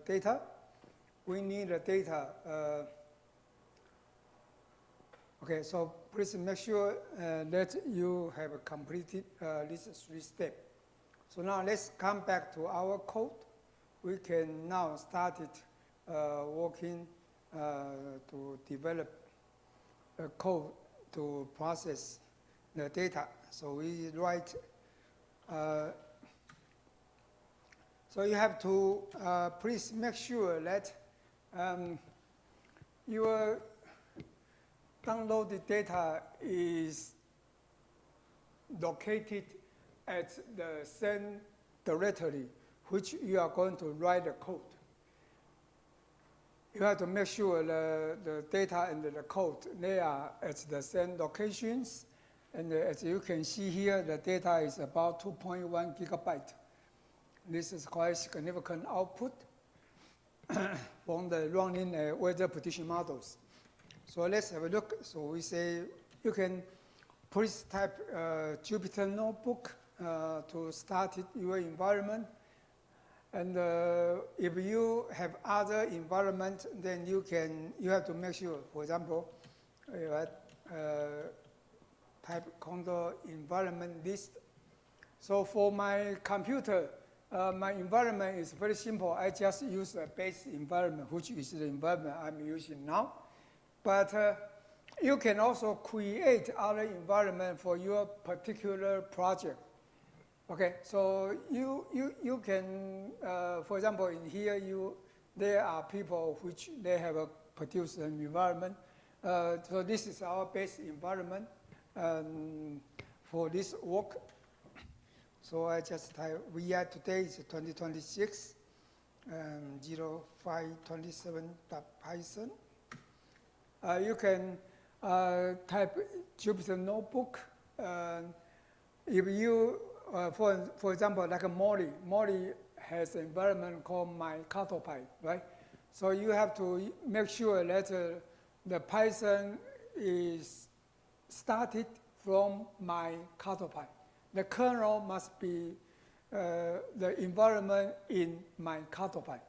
data. We need the data. Okay, so please make sure that you have completed these 3 steps. So now let's come back to our code. We can now start it working to develop a code to process the data. So we write, so you have to please make sure that your downloaded data is located at the same directory which you are going to write the code. You have to make sure the data and the code, they are at the same locations. And as you can see here, the data is about 2.1 gigabyte. This is quite significant output from the running weather prediction models. So let's have a look. So we say you can please type Jupyter Notebook to start your environment. And if you have other environment, then you have to make sure, for example, type control environment list. So for my computer, my environment is very simple. I just use a base environment, which is the environment I'm using now. But you can also create other environment for your particular project. Okay, so you can, for example, in here there are people which they have produced an environment. So this is our base environment for this work. So I just type, today is 2026, 0527.python. You can type Jupyter Notebook. If you, for example, like a Molly has an environment called my_cartopy, right? So you have to make sure that the Python is started from my_cartopy. The kernel must be the environment in my_cartopy.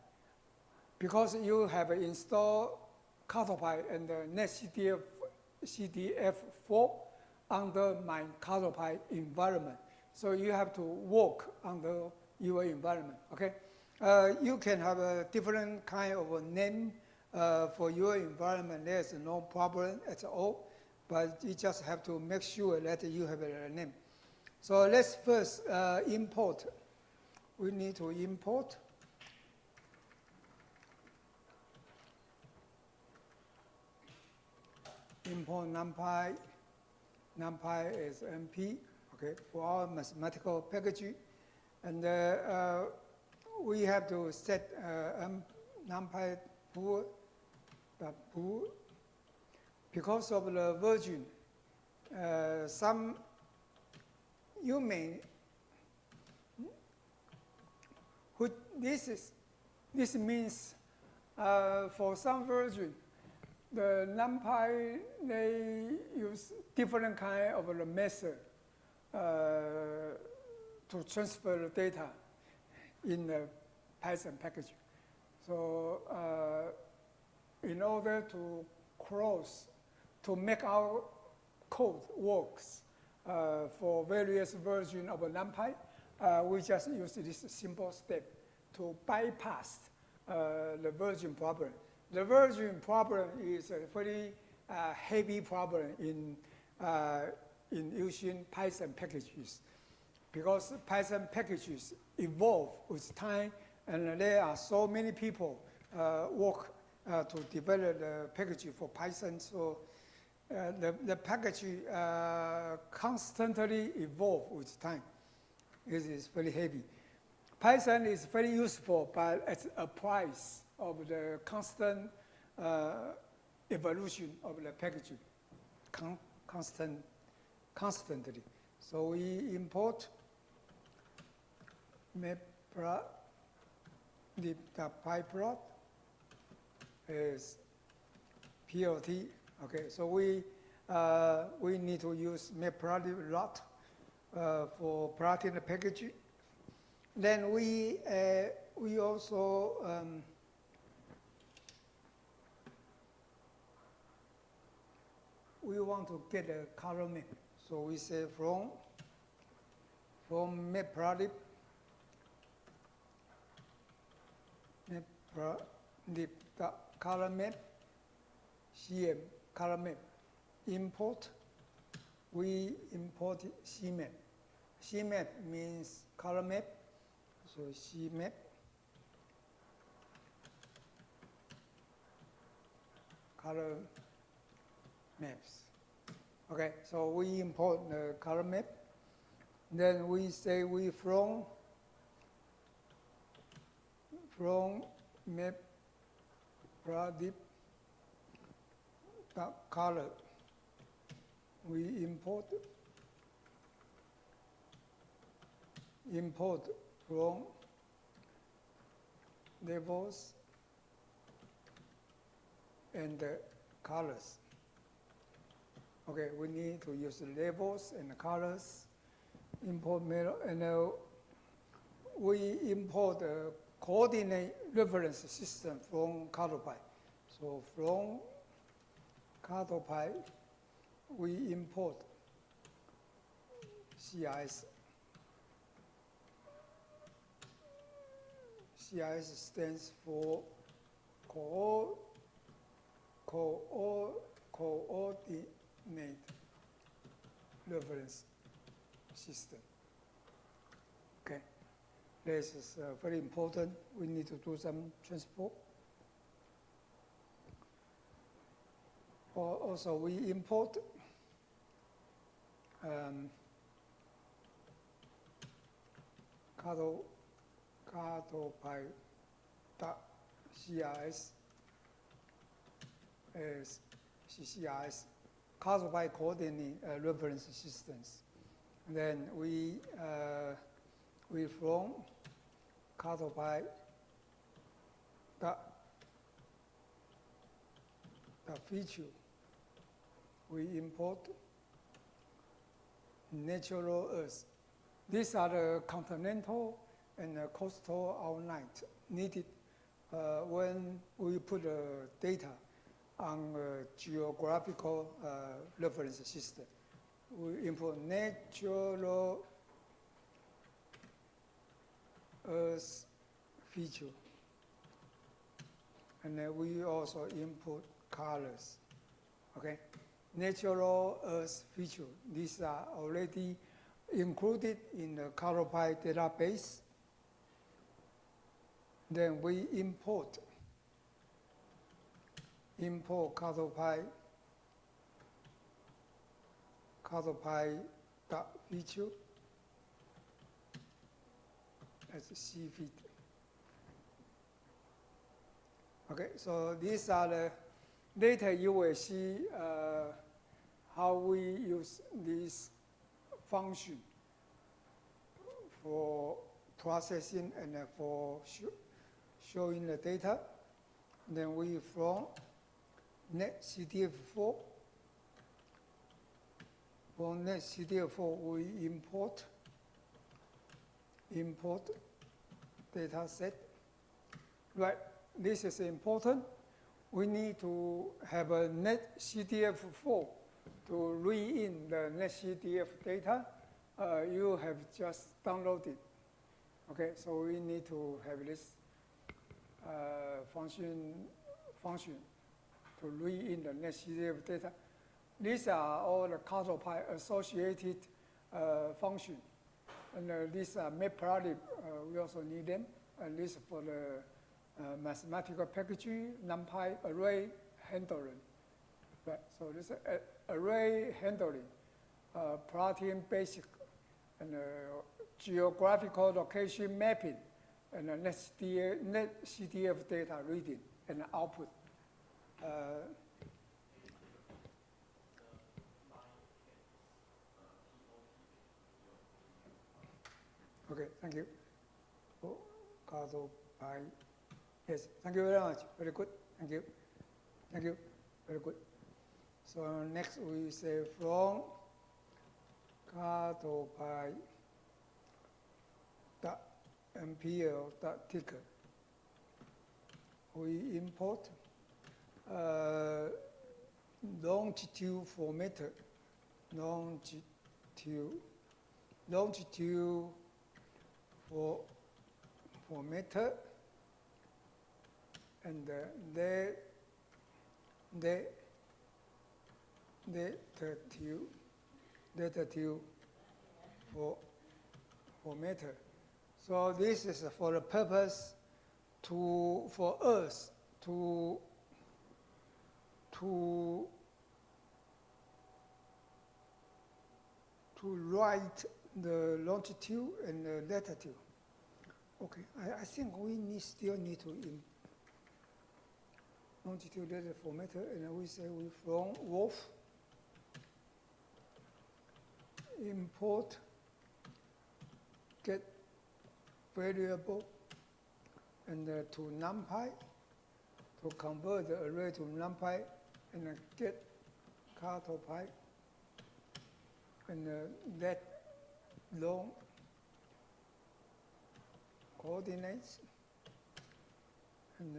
Because you have installed cartopy and the netcdf4 under my_cartopy environment. So you have to work under your environment, okay? You can have a different kind of a name for your environment. There's no problem at all, but you just have to make sure that you have a name. So let's first import. We need to import. Import NumPy. NumPy is NP, okay, for our mathematical package. And we have to set NumPy pool. Because of the version, you may, this means for some version, the NumPy, they use different kind of a method to transfer the data in the Python package. So in order to make our code works for various versions of NumPy, we just use this simple step to bypass the version problem. The version problem is a very heavy problem in using Python packages, because Python packages evolve with time, and there are so many people work to develop the package for Python. So the package constantly evolve with time. It is very heavy. Python is very useful, but at a price of the constant evolution of the package, constantly. So we import matplotlib.pyplot is PLT. Okay, so we need to use matplotlib for plotting the package. Then we also we want to get a color map. So we say from matplotlib color map cm color map import. We import cmap. Cmap means color map. So cmap color maps. Okay, so we import the color map. Then we say we from matplotlib color. We import from labels and colors. Okay, we need to use labels and colors. Import and we import the coordinate reference system from ColorPy. So from ColorPy, we import CIS. CIS stands for coordinate reference system. Okay, this is very important. We need to do some transport. Also, we import ColorPy.CIS as CCIS, ColorPy coordinate reference systems. Then we from ColorPy feature, we import natural earth. These are the continental and coastal outline needed when we put data on a geographical reference system. We import natural earth feature. And then we also input colors. Okay, natural earth feature. These are already included in the ColorPy database. Then we import ColorPy.feature as a CFeed. Okay, so these are the later you will see how we use this function for processing and for showing the data. Then we from netcdf4. From netcdf4 we import data set. Right, this is important. We need to have a netcdf4 to read in the netcdf data. You have just downloaded. Okay, so we need to have this function to read in the netcdf data. These are all the ColorPy associated functions. And these are matplotlib, we also need them. And this for the mathematical packaging, NumPy array handling. Right, so this array handling, plotting basic, and geographical location mapping, and netcdf data reading and output. Okay, thank you. Oh, ColorPy. Yes, thank you very much. Very good. Thank you. Thank you. Very good. So next we say from ColorPy.mpl.ticker. We import longitude formatter, longitude formatter, and latitude formatter. So this is for the purpose for us to write the longitude and the latitude. Okay, I think we still need to longitude latitude formatter, and we say we from WRF import get variable and to numpy, to convert the array to numpy, and get cartopy, and that long coordinates and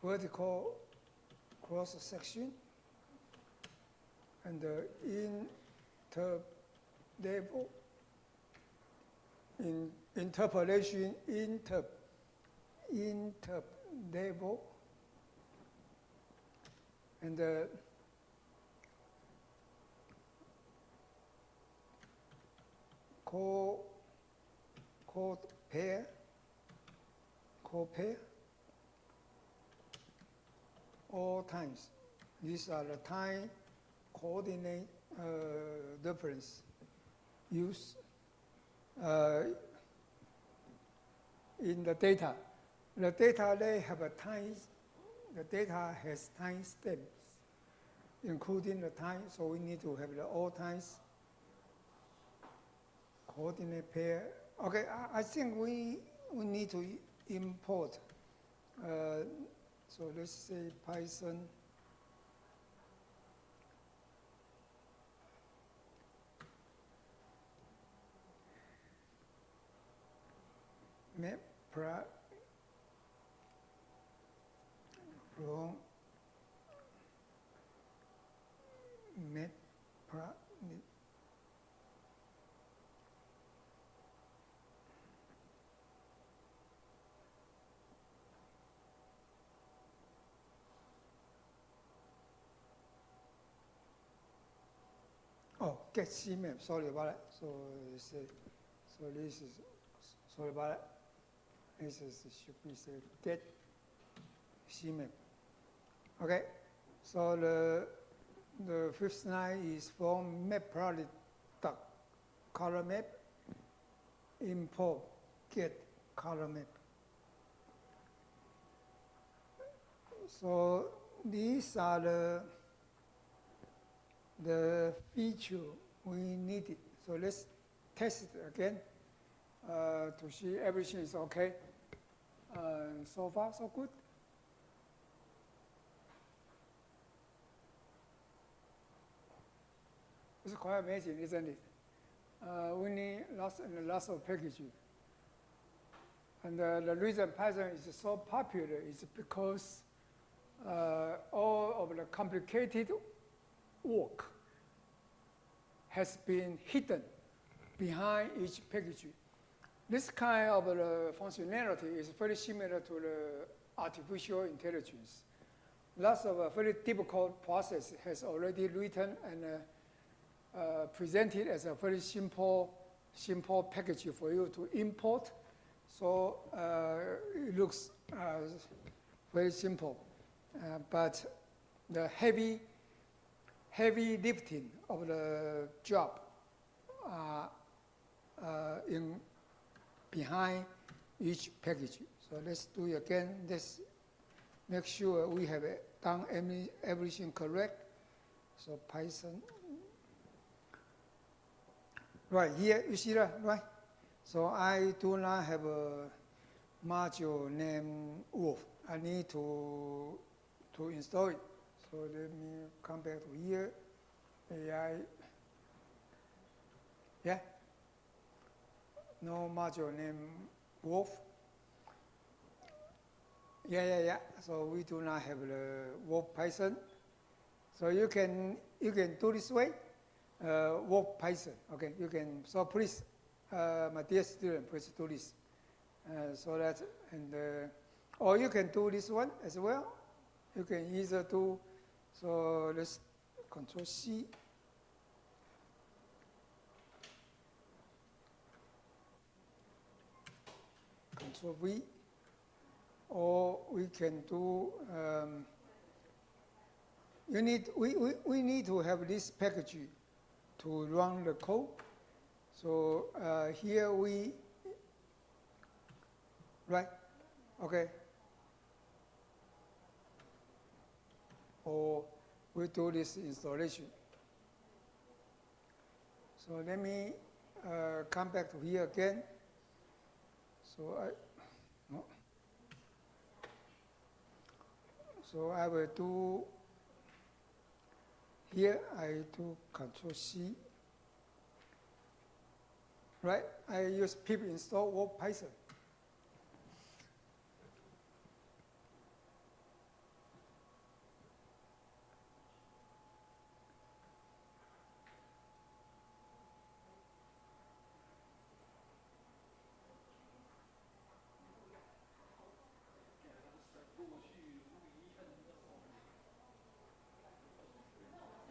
vertical cross section and interlevel interpolation interlevel and co-pair all times. These are the time coordinate difference used in the data. The data they have a time. The data has time stamps, including the time. So we need to have the all times coordinate pair. Okay, I think we need to import. So let's say Python map from map oh, get CMap, sorry about that. So this is, sorry about that. This should be say get CMap. Okay, so the fifth line is from map.color map, import get color map. So these are the feature we needed. So let's test it again to see everything is okay. So far, so good. It's quite amazing, isn't it? We need lots and lots of packaging. And the reason Python is so popular is because all of the complicated work has been hidden behind each package. This kind of functionality is very similar to the artificial intelligence. Lots of very difficult process has already written and presented as a very simple package for you to import. So it looks very simple, but the heavy lifting of the job in behind each package. So let's do it again. Let's make sure we have done everything correct. So Python. Right here, you see that, right? So I do not have a module named WRF. I need to install it. So let me come back to here. AI. Yeah. No module named WRF. Yeah. So we do not have the WRF Python. So you can do this way, work Python. Okay, you can. So please, my dear student, please do this. So that or you can do this one as well. You can either do. So let's Control C. Control V. Or we can do. We need to have this package to run the code. So here we, right? Okay. Or we do this installation. So let me come back to here again. So I will do. Here I do Control C. Right? I use pip install work Python.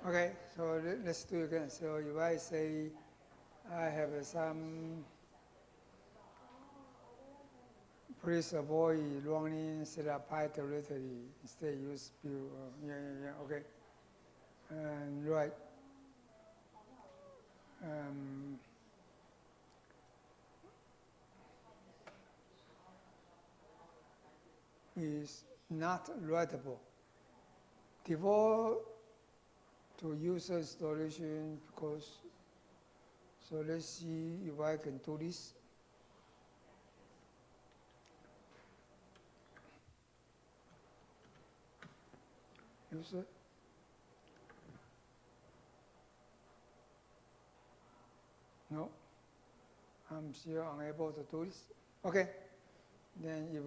Okay, so let's do it again. So if I say I have some, please avoid running setup Py directory, instead use build. Okay. And right. Is not writable. Default to user installation because, so let's see if I can do this. User. No, I'm still unable to do this. Okay, then if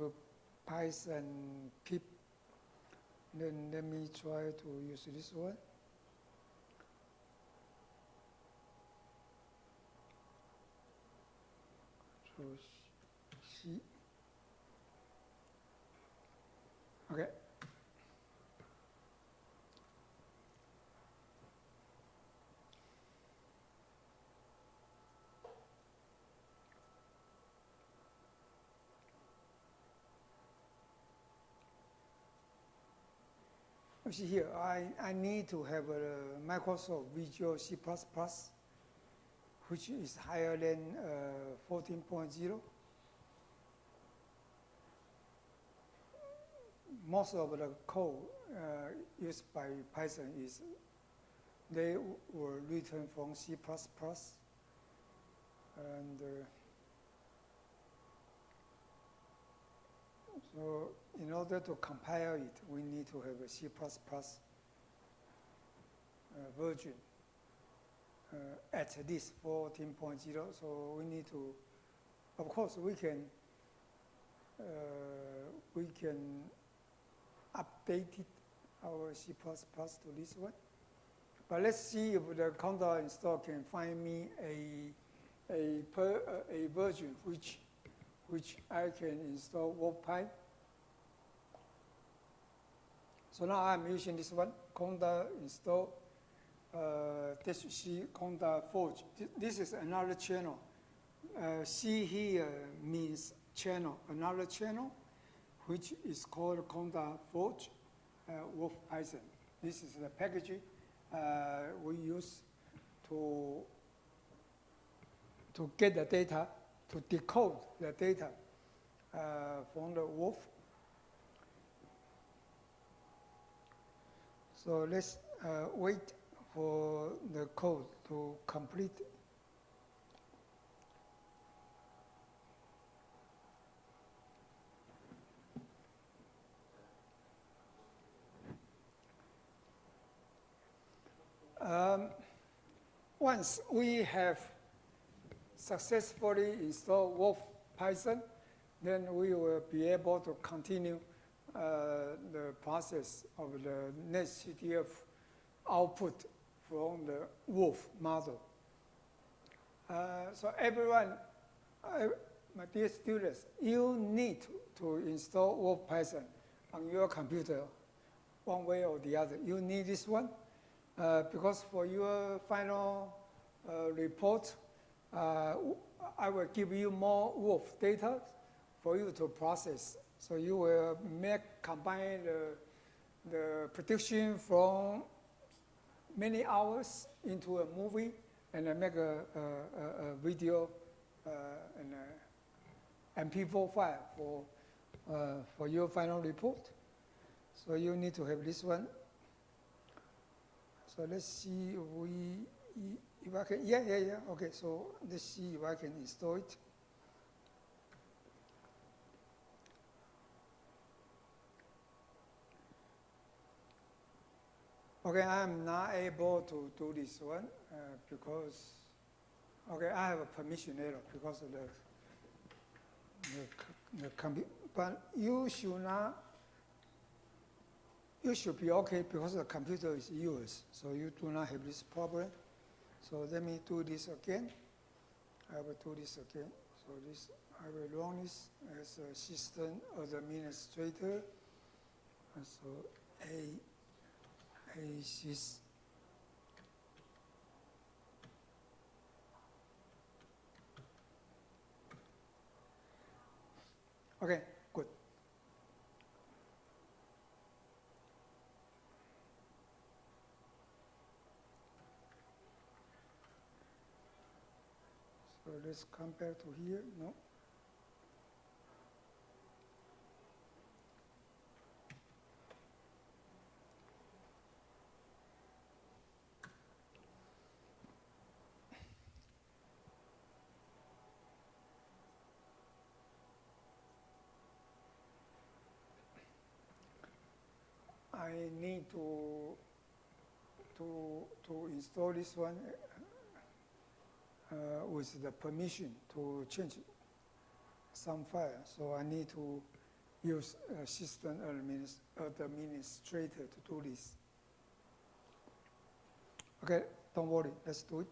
Python pip, then let me try to use this one. Control C. Okay. You see here, I need to have a Microsoft Visual C++, which is higher than 14.0. Most of the code used by Python they were written from C++. And so in order to compile it, we need to have a C++ version at least 14.0. So we need to, of course, we can update it, our C++ to this one. But let's see if the counter install can find me a version which I can install WorkPy. So now I'm using this one, conda install -c conda forge. This is another channel. C here means channel, another channel, which is called conda forge with Python. This is the package we use to get the data, to decode the data from the wolf. So let's wait for the code to complete. Once we have successfully installed Wolf Python, then we will be able to continue the process of the NetCTF output from the wolf model. So everyone, my dear students, you need to install Wolf Python on your computer one way or the other. You need this one because for your final report, I will give you more Wolf data for you to process. So you will combine the prediction from many hours into a movie and then make a video and MP4 file for your final report. So you need to have this one. So let's see if I can, yeah. Okay, so let's see if I can install it. Okay, I'm not able to do this one because, okay, I have a permission error because of the computer. But you should be okay because the computer is yours, so you do not have this problem. So let me do this again. I will do this again. So this, I will run this as a system administrator. And so sys. Okay, good. So let's compare to here. No. I need to install this one with the permission to change some file. So I need to use a system administrator to do this. Okay, don't worry, let's do it.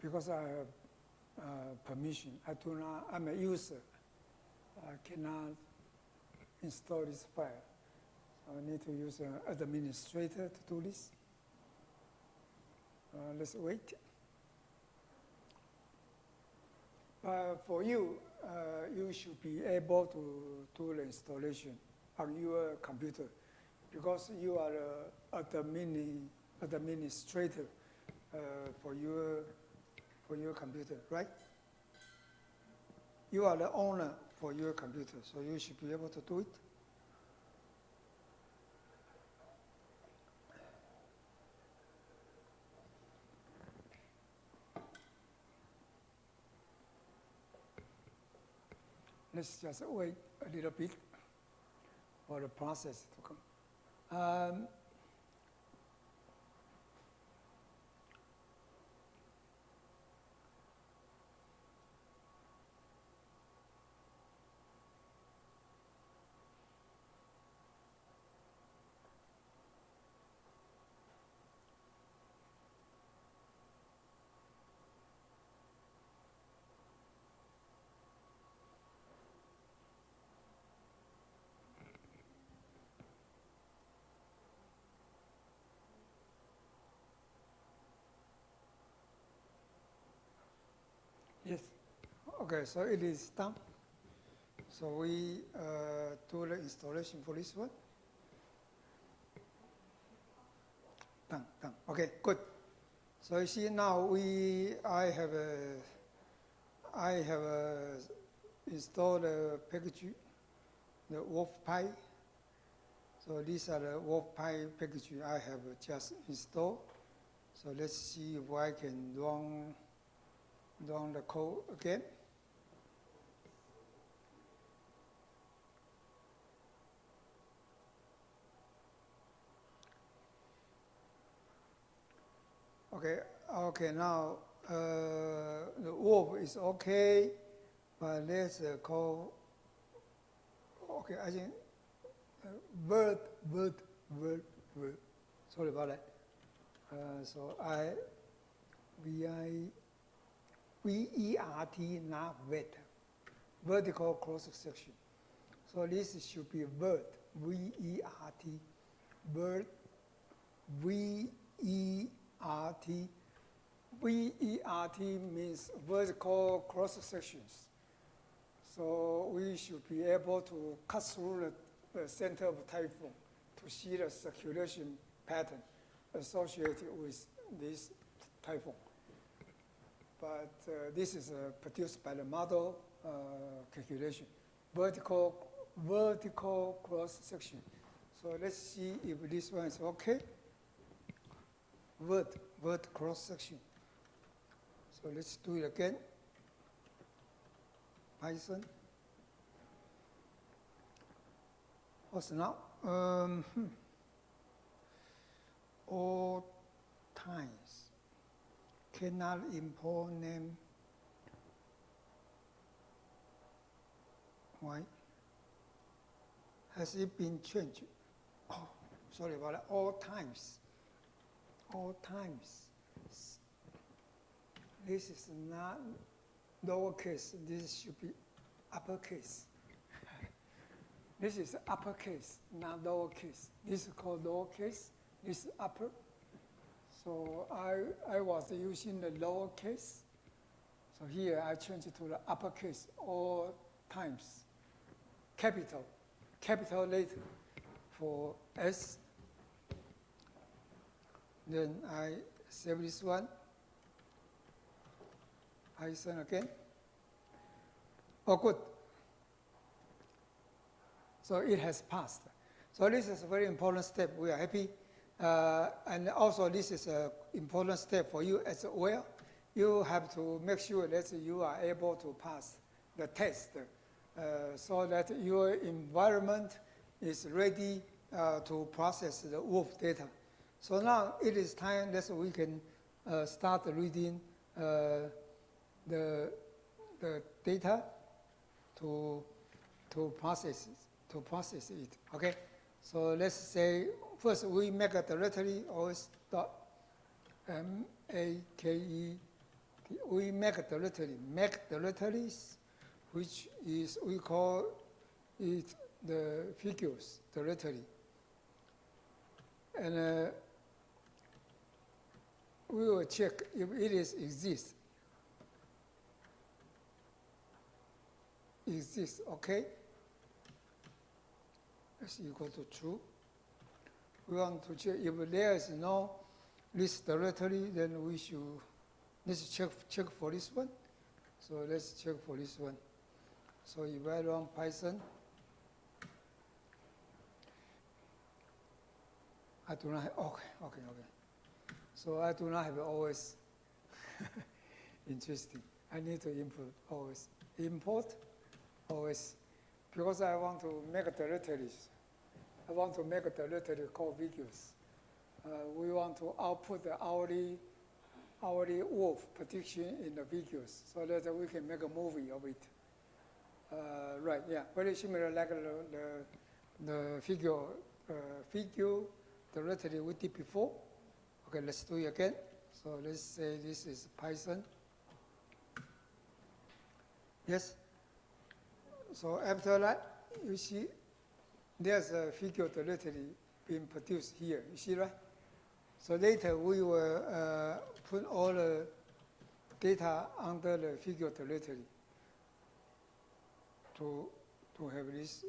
Because I have permission, I'm a user. I cannot install this file. So I need to use an administrator to do this. Let's wait. For you, you should be able to do the installation on your computer because you are the administrator for your computer, right? You are the owner for your computer, so you should be able to do it. Let's just wait a little bit for the process to come. Okay, so it is done. So we do the installation for this one. Done. Okay, good. So you see now I have installed the package, the WRF Pi. So these are the WRF Pi package I have just installed. So let's see if I can run the code again. Okay, now the WRF is okay, but let's call, okay, I think word. Sorry about that. So VERT, not wet. Vertical cross section. So this should be vert, VERT, vert, VERT. VERT means vertical cross sections. So we should be able to cut through the center of Typhoon to see the circulation pattern associated with this Typhoon. But this is produced by the model calculation, vertical cross section. So let's see if this one is okay. Vert cross section. So let's do it again. Python. What's now? All times cannot import name. Why? Has it been changed? Oh, sorry about that. All times. This is not lowercase. This should be uppercase. This is uppercase, not lowercase. This is called lowercase. This is upper. So I was using the lowercase. So here I changed it to the uppercase all times. Capital letter for S. Then I save this one. Python again. Oh, good. So it has passed. So this is a very important step. We are happy. And also this is an important step for you as well. You have to make sure that you are able to pass the test so that your environment is ready to process the WRF data. So now it is time that we can start reading the data to process it. Okay. So let's say first we make a directory os.make. We make a directory. Make directories, which is we call it the figures directory, and we will check if it exists. Okay. Is equal to true. We want to check if there is no list directory, then we should let's check for this one. So let's check for this one. So if I run Python, I do not have, okay. So I do not have OS. Interesting. I need to input OS. Import OS. Because I want to make directories. I want to make a directory called videos. We want to output the hourly WRF prediction in the videos so that we can make a movie of it. Right, yeah, very similar like the figure directory we did before. Okay, let's do it again. So let's say this is Python. Yes. So after that, you see there's a figure directory being produced here. You see, right? So later we will put all the data under the figure directory. to have this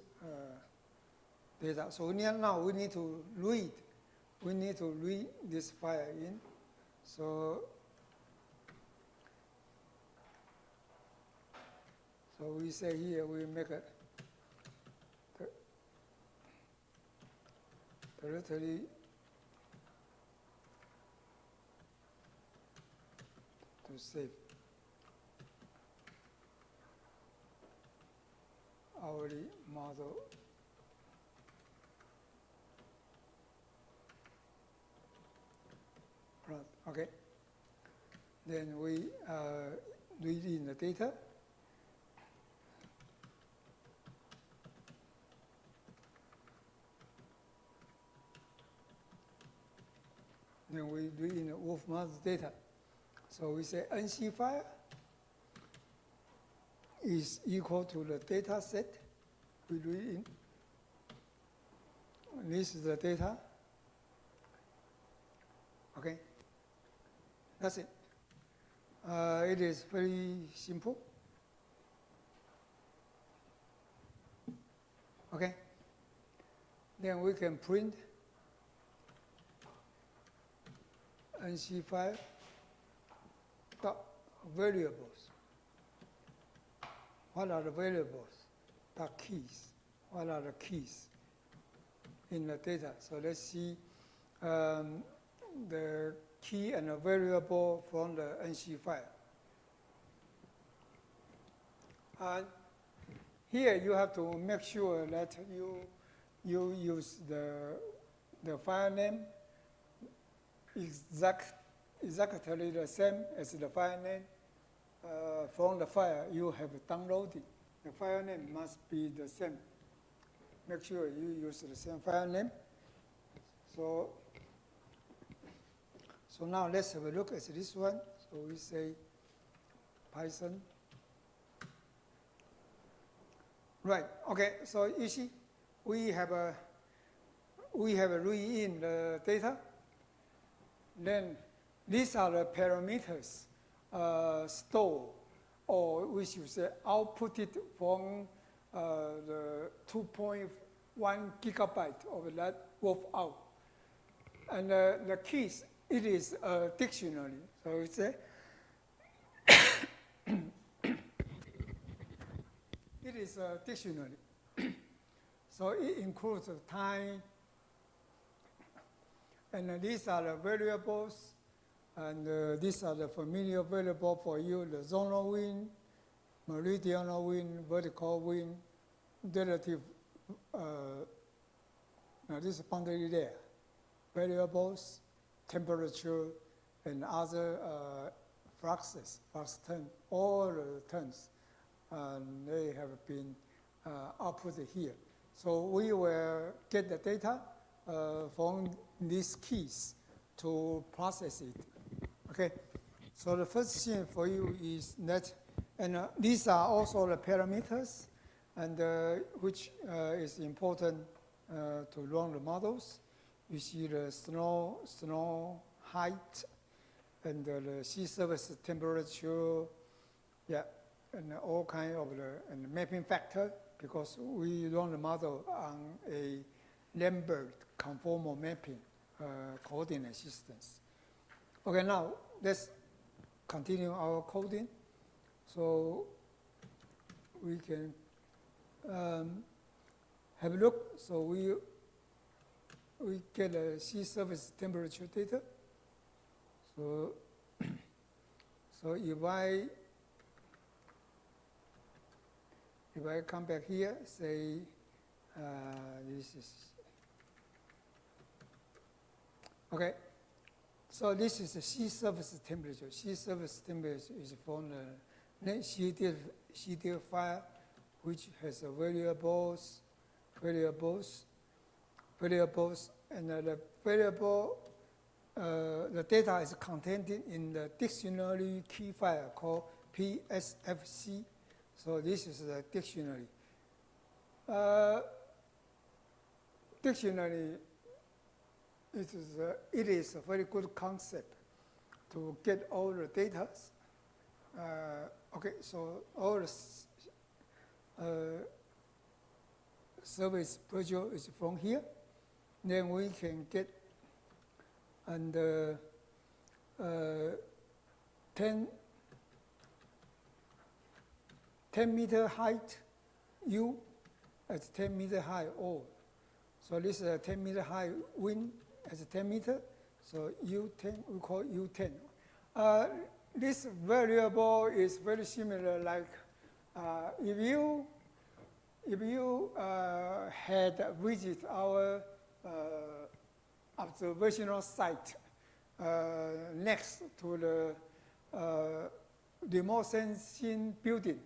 data. So now we need to read. We need to read this file in. So we say here we make a directory to save our model. Right, okay. Then we read in the data. Then we read in the wolf model data. So we say NC file is equal to the data set we read in. This is the data. Okay, that's it. It is very simple. Okay, then we can print NC file dot variables. What are the variables? The keys. What are the keys in the data? So let's see the key and the variable from the NC file. And here you have to make sure that you use the file name exactly the same as the file name from the file you have downloaded. The file name must be the same. Make sure you use the same file name. So now let's have a look at this one. So we say Python. Right. Okay. So you see, we have read in the data. Then these are the parameters stored, or we should say outputted from the 2.1 gigabyte of that wolf out. And the keys, it is a dictionary. So we say it is a dictionary. So it includes the time, and these are the variables, and these are the familiar variables for you: the zonal wind, meridional wind, vertical wind, relative. Now this is boundary layer variables, temperature, and other fluxes, flux terms, all the terms, and they have been outputted here. So we will get the data from these keys to process it. Okay. So the first thing for you is that, and these are also the parameters, and which is important to run the models. You see the snow height, and the sea surface temperature, yeah, and all kind of the mapping factor, because we run the model on a Lambert conformal mapping coordinate systems. Okay, now let's continue our coding. So we can have a look. So we get a sea surface temperature data. So if I come back here, say this is okay. So this is the sea surface temperature. Sea surface temperature is from the CDF file, which has variables, and the variable, the data is contained in the dictionary key file called PSFC. So this is the dictionary. Dictionary, it is a very good concept to get all the data. Okay, so all service pressure is from here. Then we can get under 10 meter height U as 10 meter high O. So this is a 10 meter high wind as 10 meter. So U10, we call U10. This variable is very similar. Like if you had visit our observational site next to the remote sensing building,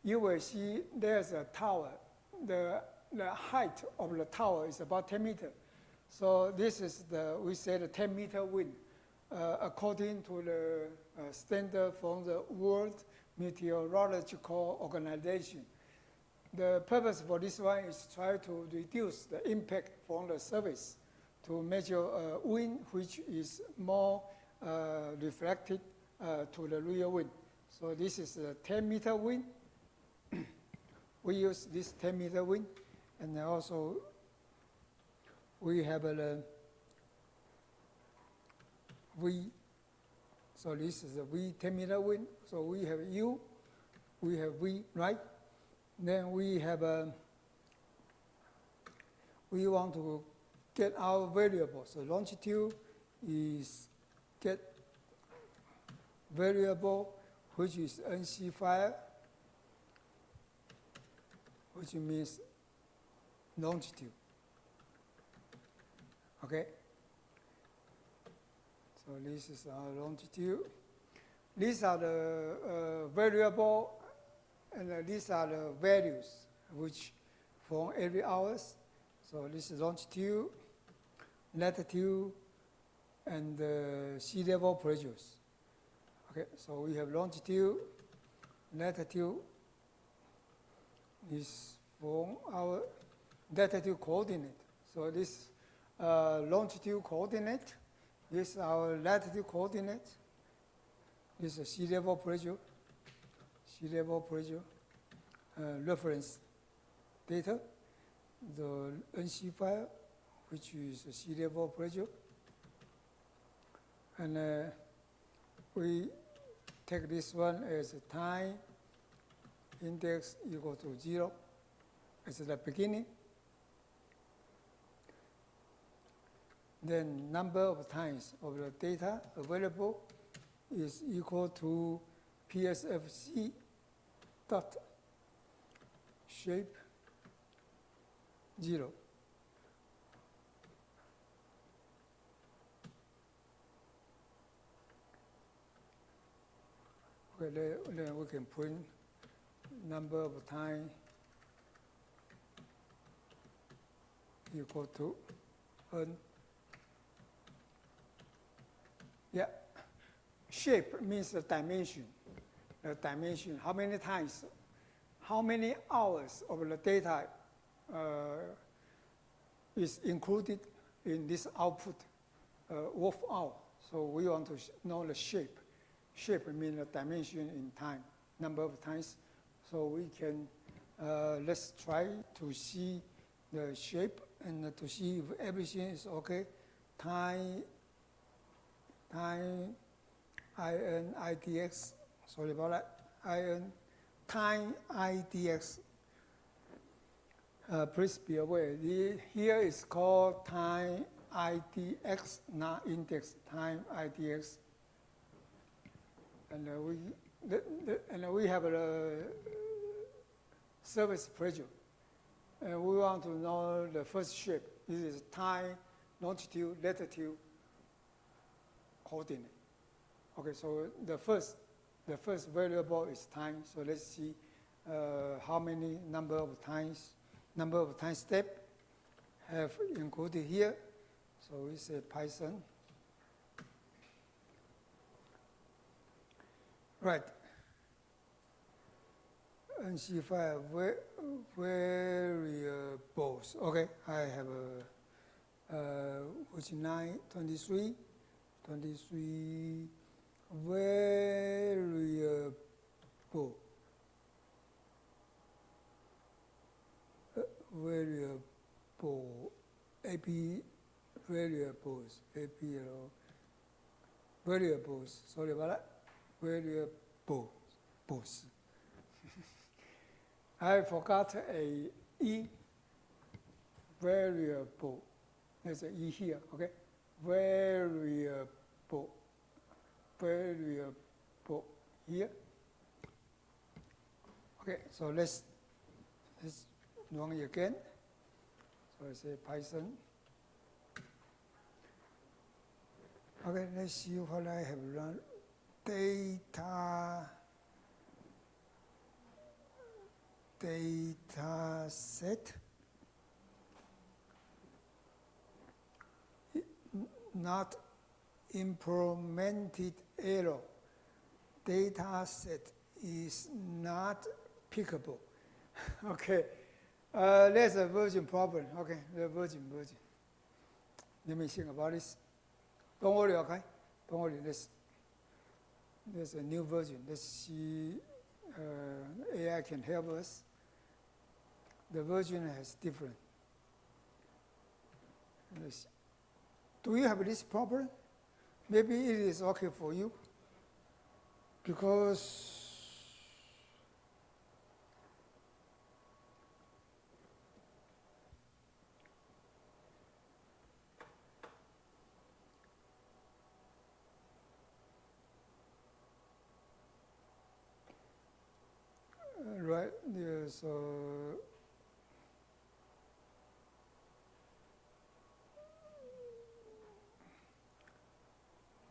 you will see there's a tower. The height of the tower is about 10 meters. So this is we say the 10 meter wind, according to the standard from the World Meteorological Organization. The purpose for this one is try to reduce the impact from the surface to measure wind which is more reflected to the real wind. So this is a 10 meter wind. We use this 10 meter wind, and also we have a V. So this is a V 10 meter wind. So we have U, we have V, right? Then we have we want to get our variable. So longitude is get variable, which is NC fire, which means longitude. Okay? So this is our longitude. These are the variable, and these are the values which for every hours. So this is longitude, latitude, and sea level pressures. Okay, so we have longitude, latitude is for our latitude coordinate. So this longitude coordinate, this is our latitude coordinate. This is sea level pressure, reference data. The NC file, which is sea level pressure. And we take this one as a time index equal to 0 as the beginning. Then number of times of the data available is equal to PSFC dot shape 0. Okay, then we can print number of time equal to N. Yeah, shape means the dimension. The dimension, how many times, how many hours of the data is included in this output worth hour. So we want to know the shape. Shape means the dimension in time, number of times. So we can, let's try to see the shape and to see if everything is okay. Time IN IDX, sorry about that. Time IDX. Please be aware, here is called time IDX, not index, time IDX. And we have a surface pressure. And we want to know the first shape. This is time, longitude, latitude, coordinate. Okay, so the first variable is time. So let's see how many number of time step have included here. So we say Python. Right. NC file variables. Okay, I have which 23 variable. variable, AP variables, variables, sorry about that, variables. I forgot a E, variable. There's an E here, okay? Variable here. Okay, so let's run it again. So I say Python. Okay, let's see what I have run. Data set. Not implemented error. Data set is not pickable. Okay, that's a version problem. Okay, the version. Let me think about this. Don't worry, okay? Don't worry. There's a new version. Let's see. AI can help us. The version has different. Let's see. Do you have this problem? Maybe it is okay for you. Because right there, so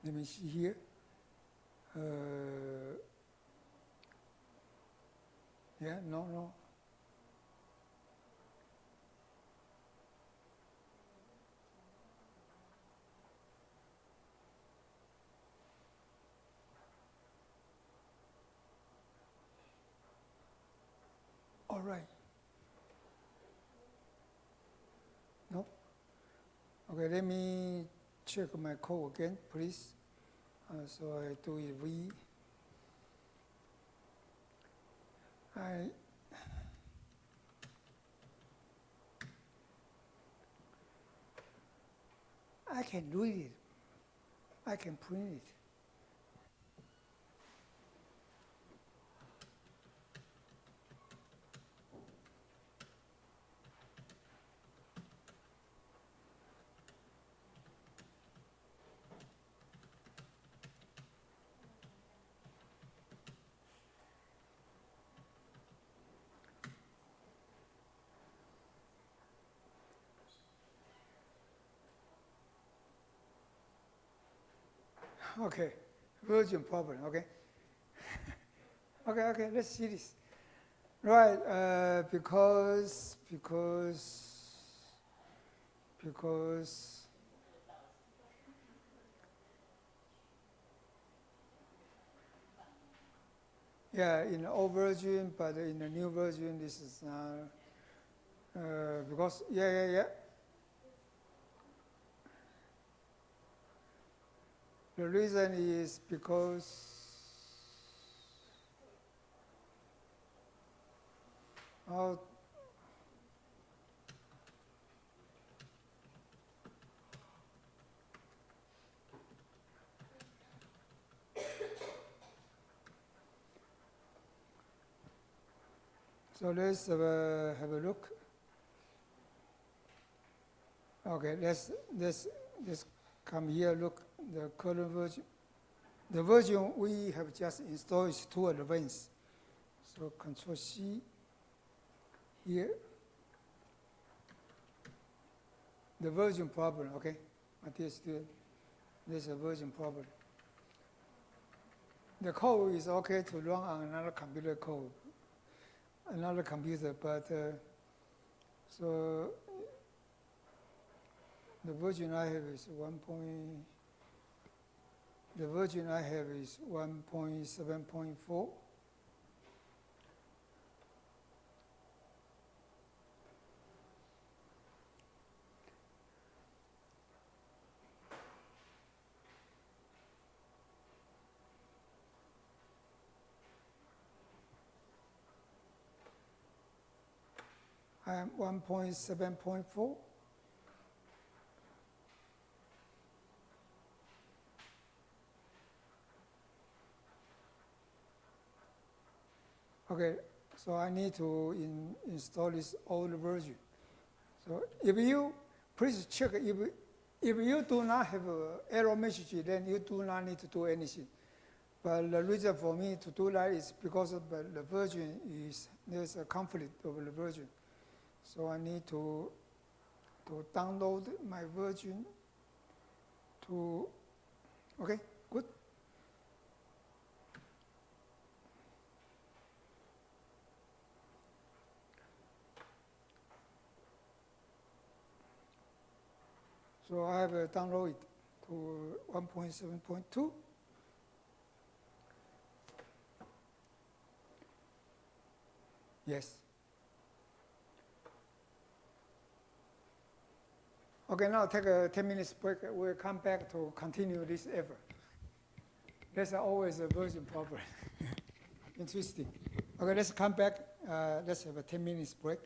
let me see here. Yeah, no. All right. No? Okay, let me check my code again, please. So I do it V. I can read it. I can print it. Okay, version problem, okay? Okay, let's see this. Right, because yeah, in the old version, but in the new version, this is because yeah. The reason is because so let's have a look. Okay, let's come here, look the current version. The version we have just installed is too advanced. So Control C here. The version problem, okay? My dear student, there's a version problem. The code is okay to run on another computer but so the version I have is 1.7.4. I am 1.7.4. Okay, so I need to install this old version. So if you, please check, if you do not have an error message, then you do not need to do anything. But the reason for me to do that is because of the version there's a conflict of the version. So I need to download my version to, okay, good. So I have downloaded to 1.7.2. Yes. Okay, now take a 10 minutes break. We'll come back to continue this effort. There's always a version problem. Interesting. Okay, let's come back. Let's have a 10 minutes break.